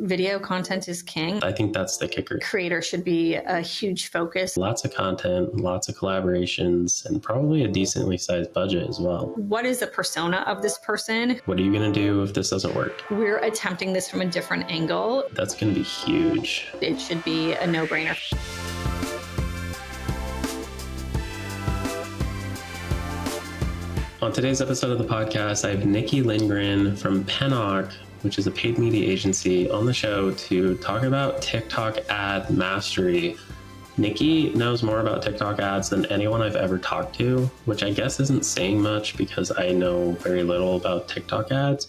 video content is king. I think that's the kicker. Creator should be a huge focus. Lots of content, lots of collaborations, and probably a decently sized budget as well. What is the persona of this person? What are you going to do if this doesn't work? We're attempting this from a different angle. That's going to be huge. It should be a no-brainer. On today's episode of the podcast, I have Nikki Lindgren from Pennock, which is a paid media agency, on the show to talk about TikTok ad mastery. Nikki knows more about TikTok ads than anyone I've ever talked to, which I guess isn't saying much because I know very little about TikTok ads.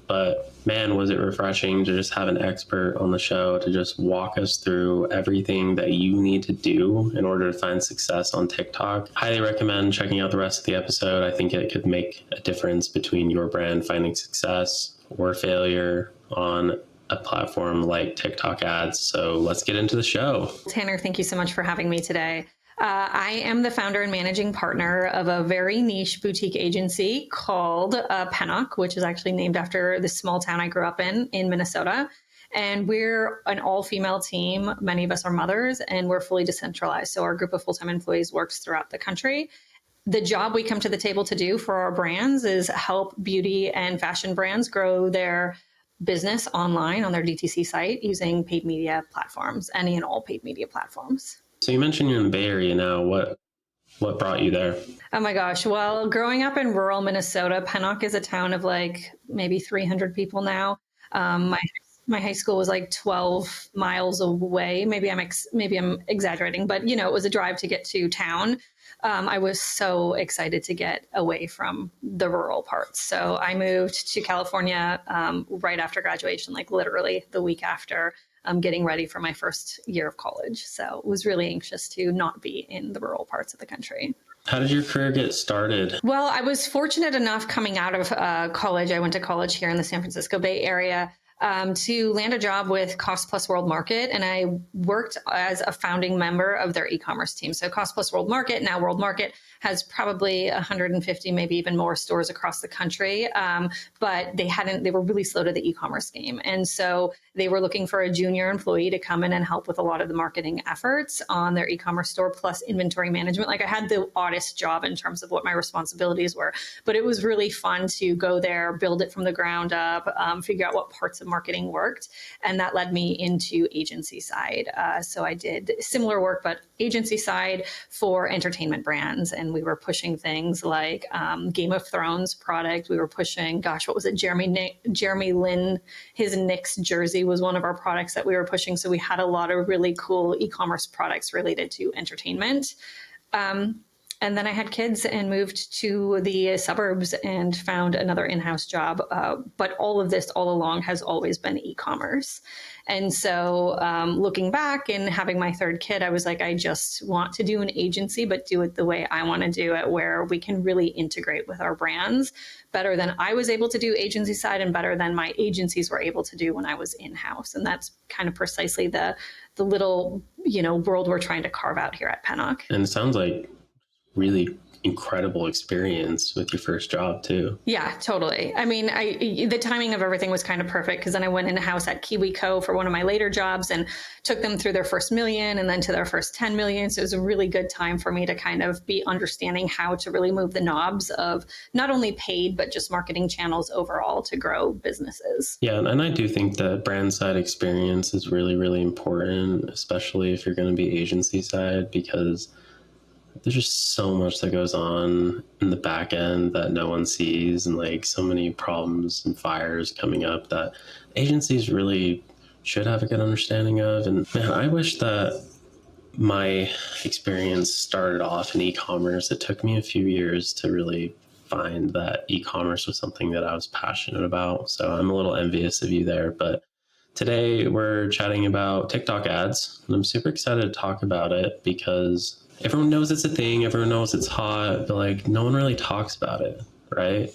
But man, was it refreshing to just have an expert on the show to just walk us through everything that you need to do in order to find success on TikTok. Highly recommend checking out the rest of the episode. I think it could make a difference between your brand finding success or failure on a platform like TikTok ads. So let's get into the show. Tanner, thank you so much for having me today. I am the founder and managing partner of a very niche boutique agency called Pennock, which is actually named after the small town I grew up in Minnesota. And we're an all-female team. Many of us are mothers, and we're fully decentralized. So our group of full-time employees works throughout the country. The job we come to the table to do for our brands is help beauty and fashion brands grow their business online on their DTC site using paid media platforms, any and all paid media platforms. So you mentioned you're in the Bay Area now. What brought you there? Oh my gosh. Well, growing up in rural Minnesota, Pennock is a town of like maybe 300 people now. My high school was like 12 miles away. Maybe I'm exaggerating, but it was a drive to get to town. I was so excited to get away from the rural parts. So I moved to California right after graduation, like literally the week after. Getting ready for my first year of college. So was really anxious to not be in the rural parts of the country. How did your career get started? Well, I was fortunate enough coming out of college. I went to college here in the San Francisco Bay Area to land a job with Cost Plus World Market. And I worked as a founding member of their e-commerce team. So Cost Plus World Market, now World Market, has probably 150, maybe even more stores across the country. But they were really slow to the e-commerce game. And so they were looking for a junior employee to come in and help with a lot of the marketing efforts on their e-commerce store plus inventory management. Like I had the oddest job in terms of what my responsibilities were, but it was really fun to go there, build it from the ground up, figure out what parts of marketing worked. And that led me into agency side. So I did similar work, but agency side for entertainment brands. And we were pushing things like Game of Thrones product. We were pushing, what was it? Jeremy Lin, his Knicks jersey was one of our products that we were pushing. So we had a lot of really cool e-commerce products related to entertainment. And then I had kids and moved to the suburbs and found another in-house job. But all of this all along has always been e-commerce. And so looking back and having my third kid, I was like, I just want to do an agency, but do it the way I want to do it, where we can really integrate with our brands better than I was able to do agency side and better than my agencies were able to do when I was in-house. And that's kind of precisely the little, world we're trying to carve out here at Pennock. And it sounds like really incredible experience with your first job too. Yeah, totally. I mean, the timing of everything was kind of perfect because then I went in-house at KiwiCo for one of my later jobs and took them through their first million and then to their first 10 million. So it was a really good time for me to kind of be understanding how to really move the knobs of not only paid, but just marketing channels overall to grow businesses. Yeah. And I do think the brand side experience is really, really important, especially if you're going to be agency side, because there's just so much that goes on in the back end that no one sees, and like so many problems and fires coming up that agencies really should have a good understanding of. And man, I wish that my experience started off in e-commerce. It took me a few years to really find that e-commerce was something that I was passionate about. So I'm a little envious of you there. But today we're chatting about TikTok ads, and I'm super excited to talk about it because everyone knows it's a thing. Everyone knows it's hot, but like no one really talks about it, right?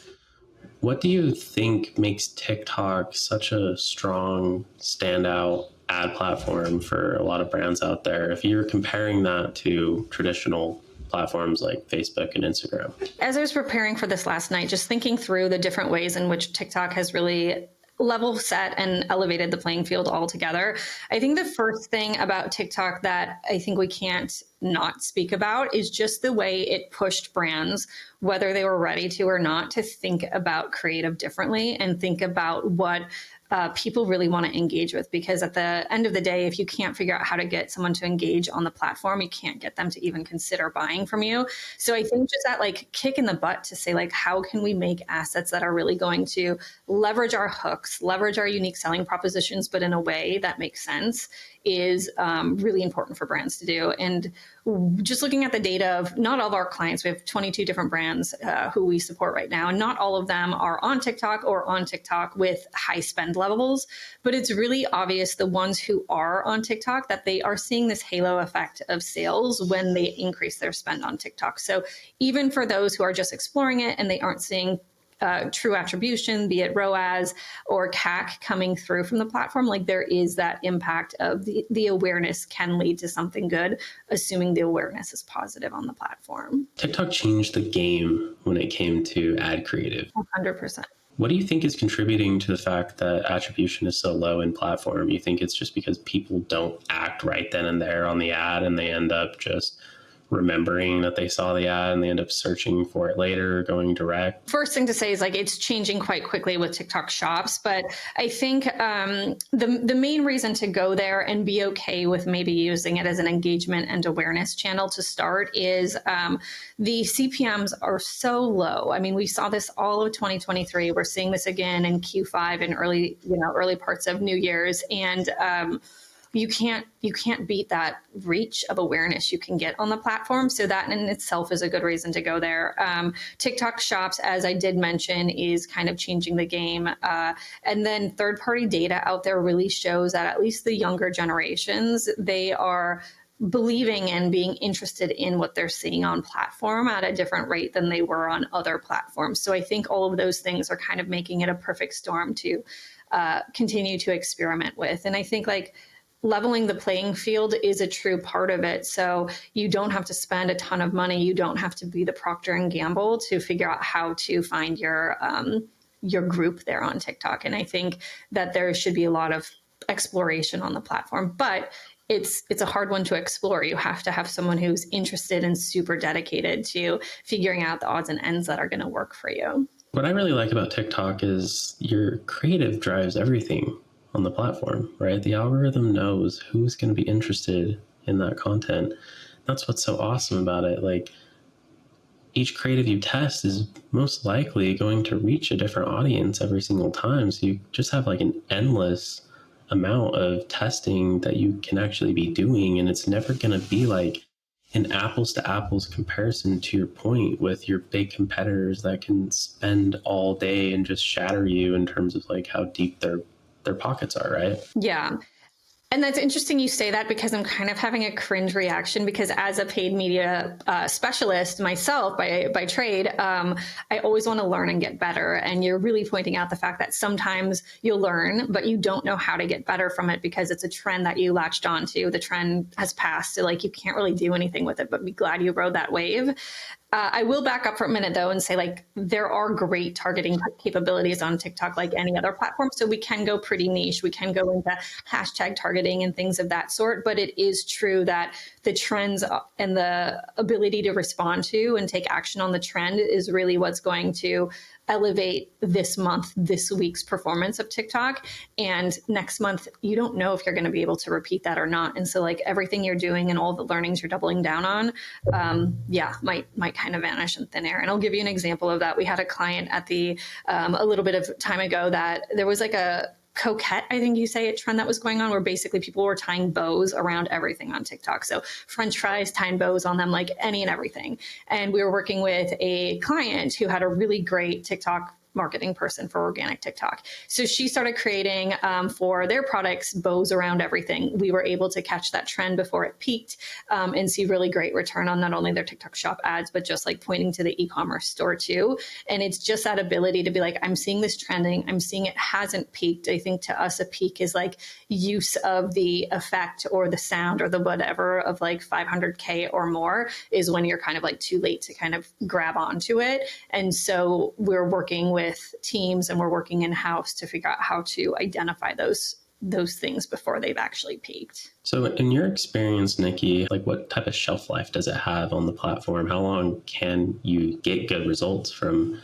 What do you think makes TikTok such a strong standout ad platform for a lot of brands out there if you're comparing that to traditional platforms like Facebook and Instagram? As I was preparing for this last night, just thinking through the different ways in which TikTok has really level set and elevated the playing field altogether. I think the first thing about TikTok that I think we can't not speak about is just the way it pushed brands, whether they were ready to or not, to think about creative differently and think about what people really want to engage with. Because at the end of the day, if you can't figure out how to get someone to engage on the platform, you can't get them to even consider buying from you. So I think just that like kick in the butt to say like, how can we make assets that are really going to leverage our hooks, leverage our unique selling propositions, but in a way that makes sense, is really important for brands to do. And just looking at the data of not all of our clients, we have 22 different brands who we support right now, and not all of them are on TikTok or on TikTok with high spend levels, but it's really obvious the ones who are on TikTok that they are seeing this halo effect of sales when they increase their spend on TikTok. So even for those who are just exploring it and they aren't seeing true attribution, be it ROAS or CAC coming through from the platform, like there is that impact of the awareness can lead to something good, assuming the awareness is positive on the platform. TikTok changed the game when it came to ad creative. 100%. What do you think is contributing to the fact that attribution is so low in platform? You think it's just because people don't act right then and there on the ad and they end up just remembering that they saw the ad and they end up searching for it later, going direct? First thing to say is like it's changing quite quickly with TikTok shops, but I think the main reason to go there and be okay with maybe using it as an engagement and awareness channel to start is the CPMs are so low. I mean, we saw this all of 2023. We're seeing this again in Q5 and early parts of New Year's, and you can't beat that reach of awareness you can get on the platform. So that in itself is a good reason to go there. TikTok shops, as I did mention, is kind of changing the game. And then third-party data out there really shows that at least the younger generations, they are believing and being interested in what they're seeing on platform at a different rate than they were on other platforms. So I think all of those things are kind of making it a perfect storm to continue to experiment with. And I think like leveling the playing field is a true part of it. So you don't have to spend a ton of money. You don't have to be the Procter and Gamble to figure out how to find your group there on TikTok. And I think that there should be a lot of exploration on the platform, but it's a hard one to explore. You have to have someone who's interested and super dedicated to figuring out the odds and ends that are going to work for you. What I really like about TikTok is your creative drives everything on the platform, right? The algorithm knows who's going to be interested in that content. That's what's so awesome about it. Like each creative you test is most likely going to reach a different audience every single time. So you just have like an endless amount of testing that you can actually be doing. And it's never going to be like an apples to apples comparison, to your point, with your big competitors that can spend all day and just shatter you in terms of like how deep their pockets are, right? Yeah. And that's interesting you say that, because I'm kind of having a cringe reaction, because as a paid media specialist myself by trade, I always want to learn and get better. And you're really pointing out the fact that sometimes you'll learn, but you don't know how to get better from it because it's a trend that you latched onto. The trend has passed, so like you can't really do anything with it, but be glad you rode that wave. I will back up for a minute though and say like there are great targeting capabilities on TikTok like any other platform. So we can go pretty niche. We can go into hashtag targeting and things of that sort. But it is true that the trends and the ability to respond to and take action on the trend is really what's going to elevate this week's performance of TikTok. And next month, you don't know if you're going to be able to repeat that or not. And so like everything you're doing and all the learnings you're doubling down on, might kind of vanish in thin air. And I'll give you an example of that. We had a client at a little bit of time ago that there was like a coquette, I think you say, a trend that was going on where basically people were tying bows around everything on TikTok. So French fries, tying bows on them, like any and everything. And we were working with a client who had a really great TikTok marketing person for organic TikTok. So she started creating for their products bows around everything. We were able to catch that trend before it peaked and see really great return on not only their TikTok shop ads, but just like pointing to the e-commerce store too. And it's just that ability to be like, I'm seeing this trending. I'm seeing it hasn't peaked. I think to us, a peak is like use of the effect or the sound or the whatever of like 500K or more is when you're kind of like too late to kind of grab onto it. And so we're working with with teams and we're working in-house to figure out how to identify those things before they've actually peaked. So in your experience, Nikki, like what type of shelf life does it have on the platform? How long can you get good results from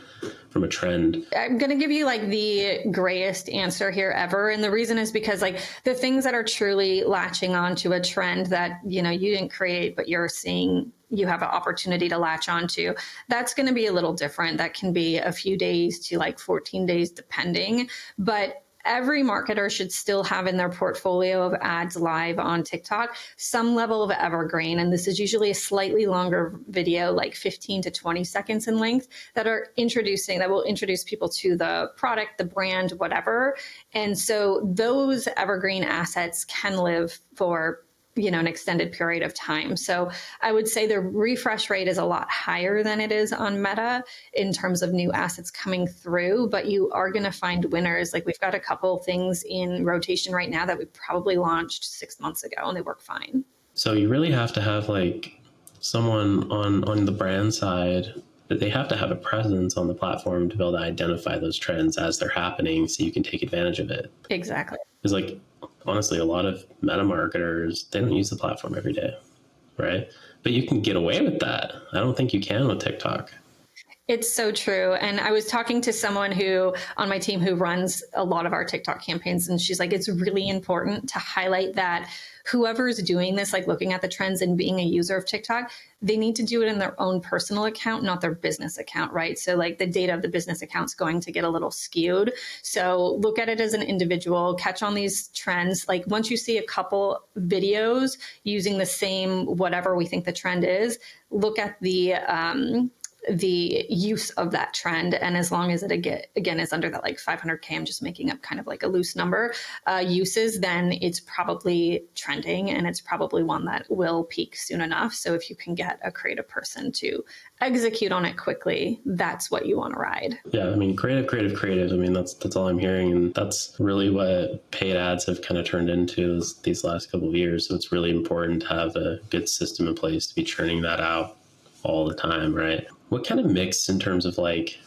a trend? I'm going to give you like the greatest answer here ever. And the reason is because like the things that are truly latching onto a trend that, you didn't create, but you're seeing you have an opportunity to latch onto, that's going to be a little different. That can be a few days to like 14 days, depending. But every marketer should still have in their portfolio of ads live on TikTok some level of evergreen. And this is usually a slightly longer video, like 15 to 20 seconds in length, that will introduce people to the product, the brand, whatever. And so those evergreen assets can live for an extended period of time. So I would say the refresh rate is a lot higher than it is on Meta in terms of new assets coming through, but you are going to find winners. Like we've got a couple things in rotation right now that we probably launched 6 months ago and they work fine. So you really have to have like someone on the brand side, that they have to have a presence on the platform to be able to identify those trends as they're happening so you can take advantage of it. Exactly. Because like, honestly, a lot of meta marketers, they don't use the platform every day, right? But you can get away with that. I don't think you can with TikTok. It's so true. And I was talking to someone on my team who runs a lot of our TikTok campaigns. And she's like, it's really important to highlight that whoever's doing this, like looking at the trends and being a user of TikTok, they need to do it in their own personal account, not their business account, right? So like the data of the business account's going to get a little skewed. So look at it as an individual, catch on these trends. Like once you see a couple videos using the same, whatever we think the trend is, look at the use of that trend. And as long as it again is under that like 500K, I'm just making up kind of like a loose number, uses, then it's probably trending and it's probably one that will peak soon enough. So if you can get a creative person to execute on it quickly, that's what you want to ride. Yeah, I mean, creative. I mean, that's all I'm hearing. And that's really what paid ads have kind of turned into these last couple of years. So it's really important to have a good system in place to be churning that out all the time, right? What kind of mix in terms of like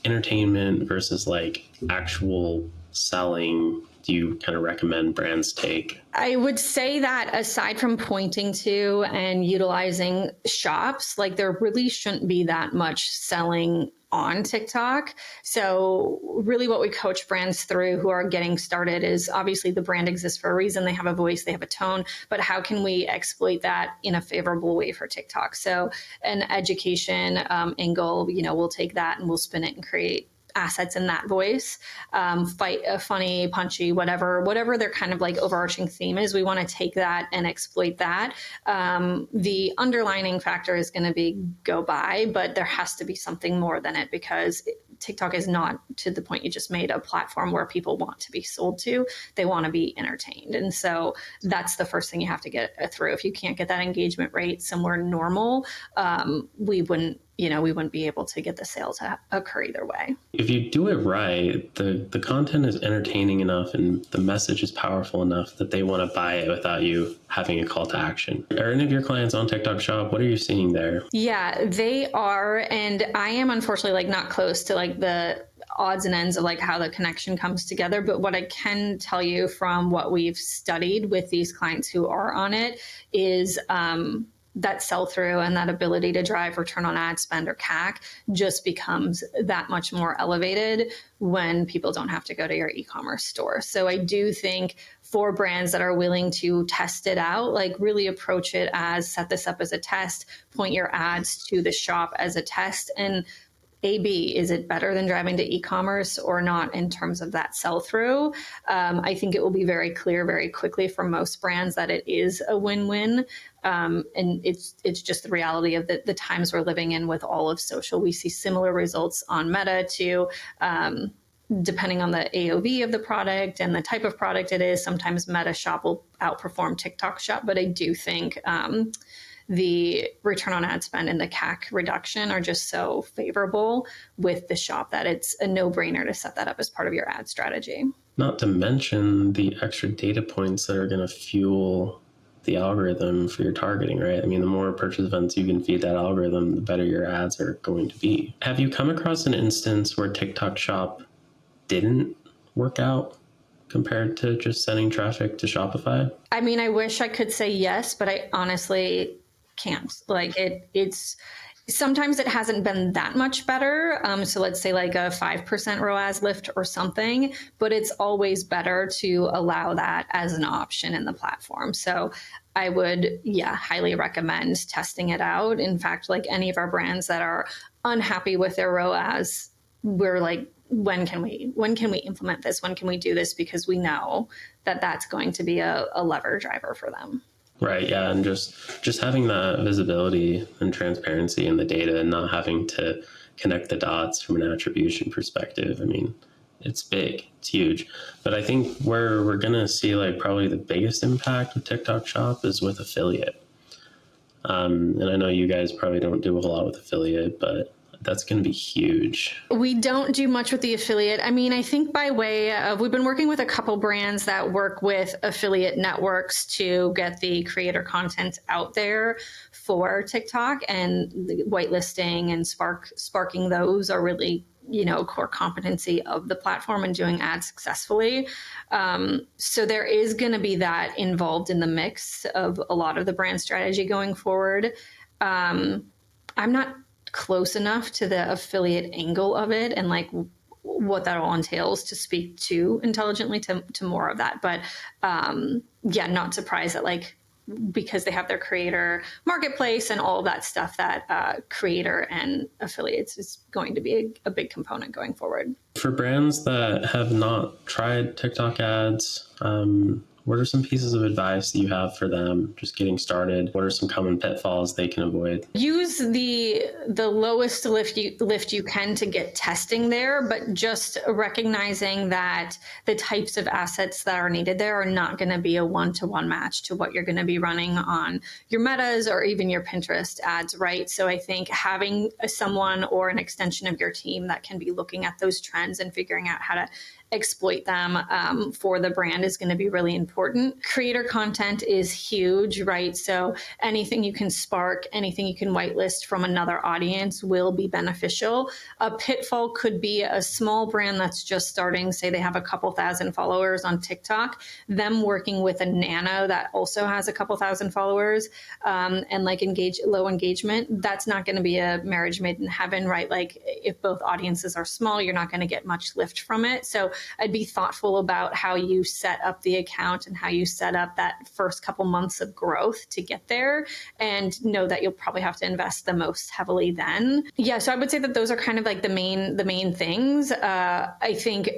entertainment versus like actual selling do you kind of recommend brands take? I would say that aside from pointing to and utilizing shops, like there really shouldn't be that much selling on TikTok. So really what we coach brands through who are getting started is obviously the brand exists for a reason. They have a voice, they have a tone, but how can we exploit that in a favorable way for TikTok? So an education angle, we'll take that and we'll spin it and create assets in that voice, fight a funny, punchy, whatever their kind of like overarching theme is. We want to take that and exploit that. The underlining factor is going to be go buy, but there has to be something more than it because TikTok is not, to the point you just made, a platform where people want to be sold to. They want to be entertained. And so that's the first thing you have to get through. If you can't get that engagement rate somewhere normal, we wouldn't be able to get the sale to occur either way. If you do it right, the content is entertaining enough and the message is powerful enough that they want to buy it without you having a call to action. Are any of your clients on TikTok Shop? What are you seeing there? Yeah, they are. And I am unfortunately like not close to like the odds and ends of like how the connection comes together. But what I can tell you from what we've studied with these clients who are on it is that sell-through and that ability to drive return on ad spend or CAC just becomes that much more elevated when people don't have to go to your e-commerce store. So I do think for brands that are willing to test it out, like really approach it as set this up as a test, point your ads to the shop as a test, and A/B, is it better than driving to e-commerce or not in terms of that sell-through? I think it will be very clear very quickly for most brands that it is a win-win. And it's just the reality of the times we're living in with all of social. We see similar results on Meta to depending on the AOV of the product and the type of product it is. Sometimes Meta Shop will outperform TikTok Shop, but I do think the return on ad spend and the CAC reduction are just so favorable with the shop that it's a no-brainer to set that up as part of your ad strategy. Not to mention the extra data points that are going to fuel the algorithm for your targeting, right? I mean, the more purchase events you can feed that algorithm, the better your ads are going to be. Have you come across an instance where TikTok Shop didn't work out compared to just sending traffic to Shopify? I mean, I wish I could say yes, but I honestly can't. Like it's sometimes it hasn't been that much better. So let's say like a 5% ROAS lift or something, but it's always better to allow that as an option in the platform. So I would, highly recommend testing it out. In fact, like any of our brands that are unhappy with their ROAS, we're like, when can we implement this? When can we do this? Because we know that that's going to be a lever driver for them. Right. Yeah. And just having that visibility and transparency in the data and not having to connect the dots from an attribution perspective. I mean, it's big, it's huge. But I think where we're going to see like probably the biggest impact with TikTok Shop is with affiliate. And I know you guys probably don't do a lot with affiliate, but that's going to be huge. We don't do much with the affiliate. I mean, I think by way of, we've been working with a couple brands that work with affiliate networks to get the creator content out there for TikTok, and the whitelisting and sparking those are really, core competency of the platform and doing ads successfully. So there is going to be that involved in the mix of a lot of the brand strategy going forward. I'm not close enough to the affiliate angle of it and like what that all entails to speak too intelligently to more of that. But not surprised that like, because they have their creator marketplace and all of that stuff, that creator and affiliates is going to be a big component going forward. For brands that have not tried TikTok ads, what are some pieces of advice that you have for them just getting started? What are some common pitfalls they can avoid? Use the lowest lift you can to get testing there, but just recognizing that the types of assets that are needed there are not going to be a one-to-one match to what you're going to be running on your Metas or even your Pinterest ads, right? So I think having someone or an extension of your team that can be looking at those trends and figuring out how to exploit them for the brand is going to be really important. Creator content is huge, right? So anything you can spark, anything you can whitelist from another audience will be beneficial. A pitfall could be a small brand that's just starting, say they have a couple thousand followers on TikTok, them working with a nano that also has a couple thousand followers and like low engagement. That's not going to be a marriage made in heaven, right? Like if both audiences are small, you're not going to get much lift from it. So I'd be thoughtful about how you set up the account and how you set up that first couple months of growth to get there, and know that you'll probably have to invest the most heavily then. Yeah, so I would say that those are kind of like the main things. I think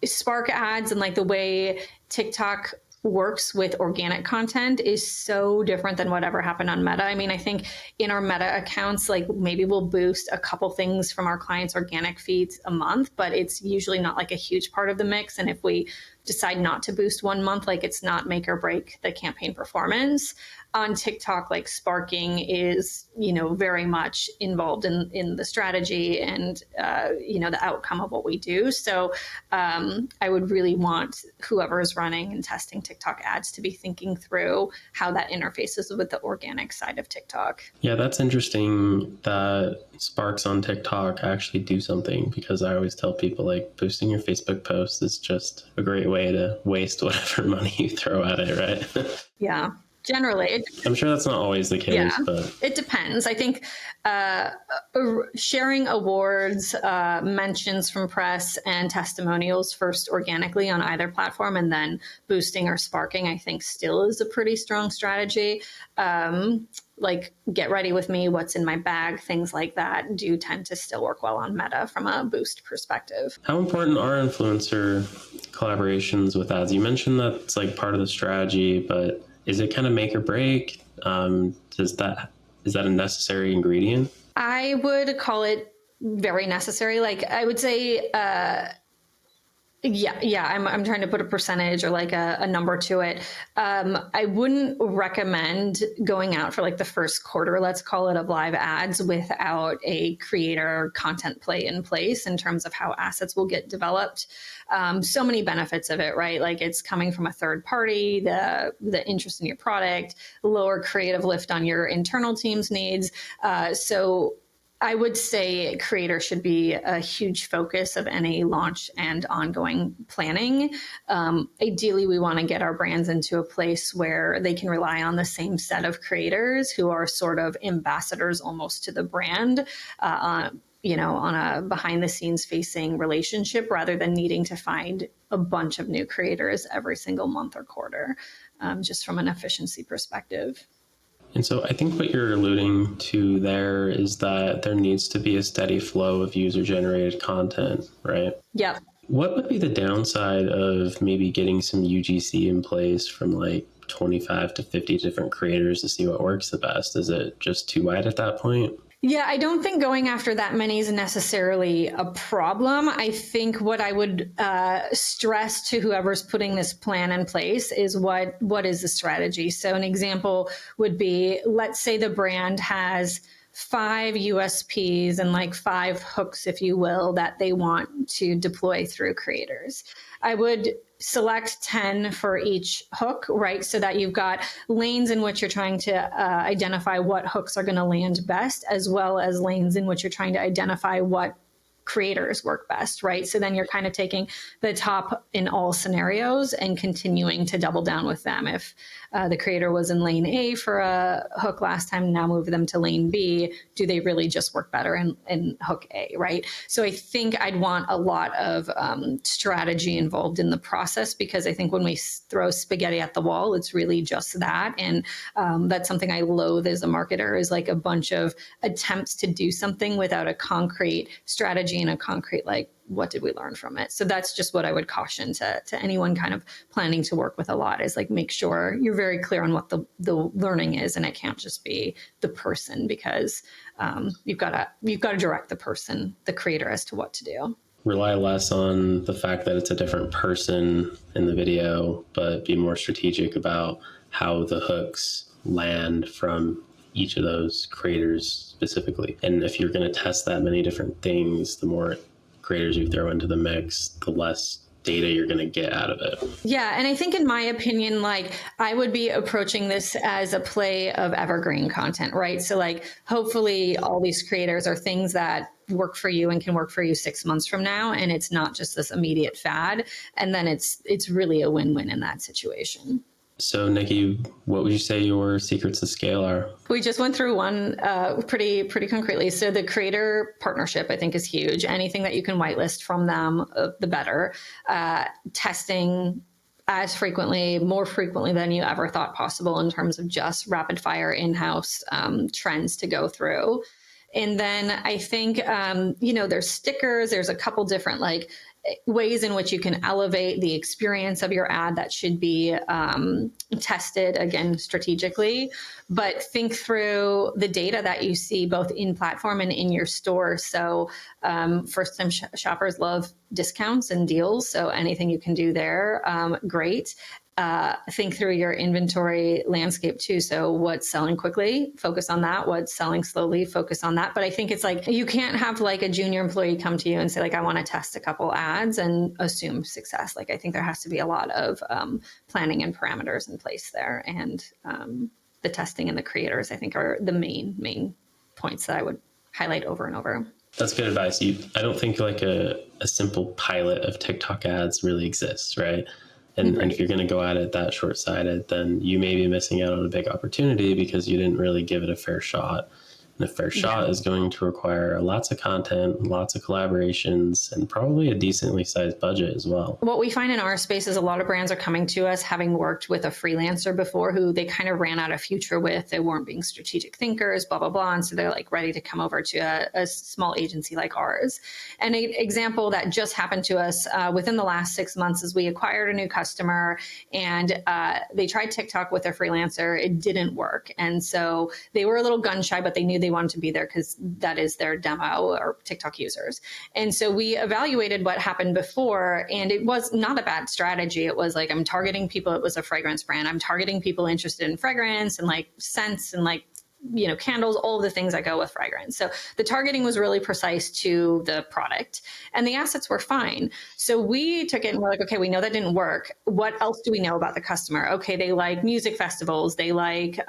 Spark ads and like the way TikTok works with organic content is so different than whatever happened on Meta. I mean, I think in our Meta accounts, like maybe we'll boost a couple things from our clients' organic feeds a month, but it's usually not like a huge part of the mix. And if we decide not to boost one month, like it's not make or break the campaign performance. On TikTok, like sparking is, very much involved in the strategy and, the outcome of what we do. So I would really want whoever is running and testing TikTok ads to be thinking through how that interfaces with the organic side of TikTok. Yeah, that's interesting that sparks on TikTok actually do something, because I always tell people like boosting your Facebook posts is just a great way to waste whatever money you throw at it, right? Yeah. Generally, I'm sure that's not always the case, but it depends. I think sharing awards, mentions from press, and testimonials first organically on either platform, and then boosting or sparking, I think still is a pretty strong strategy. Like get ready with me, what's in my bag, things like that do tend to still work well on Meta from a boost perspective. How important are influencer collaborations with ads? You mentioned that it's like part of the strategy, but is it kind of make or break? Is that a necessary ingredient? I would call it very necessary. Like I would say Yeah. I'm trying to put a percentage or like a number to it. I wouldn't recommend going out for like the first quarter, let's call it, of live ads without a creator content play in place in terms of how assets will get developed. So many benefits of it, right? Like it's coming from a third party, the interest in your product, lower creative lift on your internal team's needs. So I would say creator should be a huge focus of any launch and ongoing planning. Ideally, we want to get our brands into a place where they can rely on the same set of creators who are sort of ambassadors almost to the brand. On a behind the scenes facing relationship rather than needing to find a bunch of new creators every single month or quarter, just from an efficiency perspective. And so I think what you're alluding to there is that there needs to be a steady flow of user generated content, right? Yep. What would be the downside of maybe getting some UGC in place from like 25 to 50 different creators to see what works the best? Is it just too wide at that point? Yeah, I don't think going after that many is necessarily a problem. I think what I would stress to whoever's putting this plan in place is what is the strategy. So an example would be, let's say the brand has 5 USPs and like 5 hooks, if you will, that they want to deploy through creators. I would select 10 for each hook, right? So that you've got lanes in which you're trying to identify what hooks are going to land best, as well as lanes in which you're trying to identify what creators work best, right? So then you're kind of taking the top in all scenarios and continuing to double down with them. If the creator was in lane A for a hook last time, now move them to lane B. Do they really just work better in hook A, right? So I think I'd want a lot of strategy involved in the process, because I think when we throw spaghetti at the wall, it's really just that. And that's something I loathe as a marketer, is like a bunch of attempts to do something without a concrete strategy and a concrete, like, what did we learn from it? So that's just what I would caution to anyone kind of planning to work with a lot, is like, make sure you're very clear on what the learning is, and it can't just be the person, because you've got to direct the person, the creator, as to what to do. Rely less on the fact that it's a different person in the video, but be more strategic about how the hooks land from each of those creators specifically. And if you're going to test that many different things, the more creators you throw into the mix, the less data you're going to get out of it. Yeah. And I think, in my opinion, like, I would be approaching this as a play of evergreen content, right? So like, hopefully all these creators are things that work for you and can work for you 6 months from now. And it's not just this immediate fad. And then it's really a win-win in that situation. So, Nikki, what would you say your secrets to scale are? We just went through one pretty concretely. So the creator partnership, I think, is huge. Anything that you can whitelist from them, the better. Testing as frequently, more frequently than you ever thought possible, in terms of just rapid fire in-house trends to go through. And then I think, there's stickers. There's a couple different ways in which you can elevate the experience of your ad that should be tested, again, strategically. But think through the data that you see both in platform and in your store. So first-time shoppers love discounts and deals. So anything you can do there, great. Think through your inventory landscape too. So what's selling quickly, focus on that. What's selling slowly, focus on that. But I think it's like, you can't have like a junior employee come to you and say, like, I want to test a couple ads and assume success. Like, I think there has to be a lot of planning and parameters in place there. And the testing and the creators, I think, are the main points that I would highlight over and over. That's good advice. I don't think like a simple pilot of TikTok ads really exists, right? And if you're going to go at it that short-sighted, then you may be missing out on a big opportunity because you didn't really give it a fair shot. And a fair shot is going to require lots of content, lots of collaborations, and probably a decently sized budget as well. What we find in our space is a lot of brands are coming to us having worked with a freelancer before who they kind of ran out of future with. They weren't being strategic thinkers, blah, blah, blah. And so they're like ready to come over to a small agency like ours. And an example that just happened to us within the last 6 months is we acquired a new customer, and they tried TikTok with a freelancer. It didn't work. And so they were a little gun shy, but they knew they wanted to be there because that is their demo or TikTok users. And so we evaluated what happened before, and it was not a bad strategy. It was like, I'm targeting people. It was a fragrance brand. I'm targeting people interested in fragrance and like scents and like, you know, candles, all of the things that go with fragrance. So the targeting was really precise to the product, and the assets were fine. So we took it and we're like, okay, we know that didn't work. What else do we know about the customer? Okay, they like music festivals. They like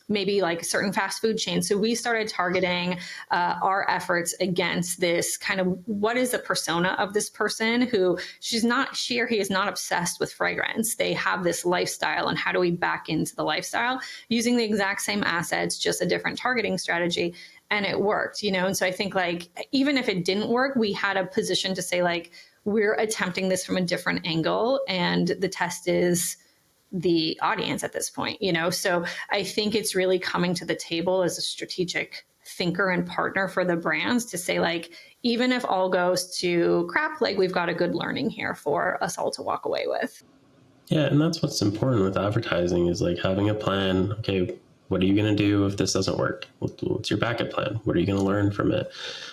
maybe like certain fast food chains. So we started targeting our efforts against this kind of, what is the persona of this person who she or he is not obsessed with fragrance. They have this lifestyle, and how do we back into the lifestyle using the exact same assets, just a different targeting strategy. And it worked, you know? And so I think like, even if it didn't work, we had a position to say like, we're attempting this from a different angle, and the test is the audience at this point, you know? So I think it's really coming to the table as a strategic thinker and partner for the brands to say like, even if all goes to crap, like we've got a good learning here for us all to walk away with. Yeah, and that's what's important with advertising, is like having a plan. Okay, what are you going to do if this doesn't work? What's your backup plan? What are you going to learn from it?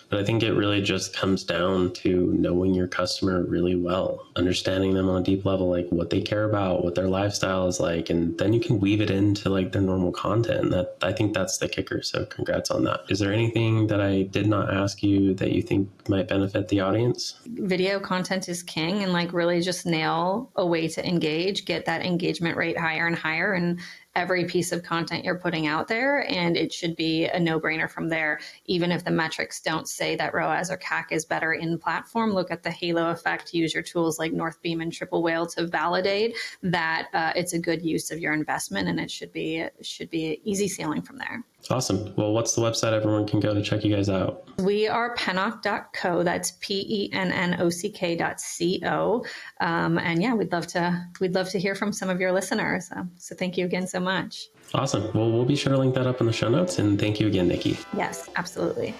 But I think it really just comes down to knowing your customer really well, understanding them on a deep level, like what they care about, what their lifestyle is like, and then you can weave it into like their normal content. That, I think that's the kicker. So congrats on that. Is there anything that I did not ask you that you think might benefit the audience? Video content is king, and like really just nail a way to engage, get that engagement rate higher and higher, and every piece of content you're putting out there, and it should be a no-brainer from there. Even if the metrics don't say that ROAS or CAC is better in platform, look at the halo effect. Use your tools like Northbeam and Triple Whale to validate that it's a good use of your investment, and it should be easy sailing from there. Awesome. Well, what's the website everyone can go to check you guys out? We are pennock.co. That's pennock.co. And yeah, we'd love to hear from some of your listeners. So thank you again so much. Awesome. Well, we'll be sure to link that up in the show notes. And thank you again, Nikki. Yes, absolutely.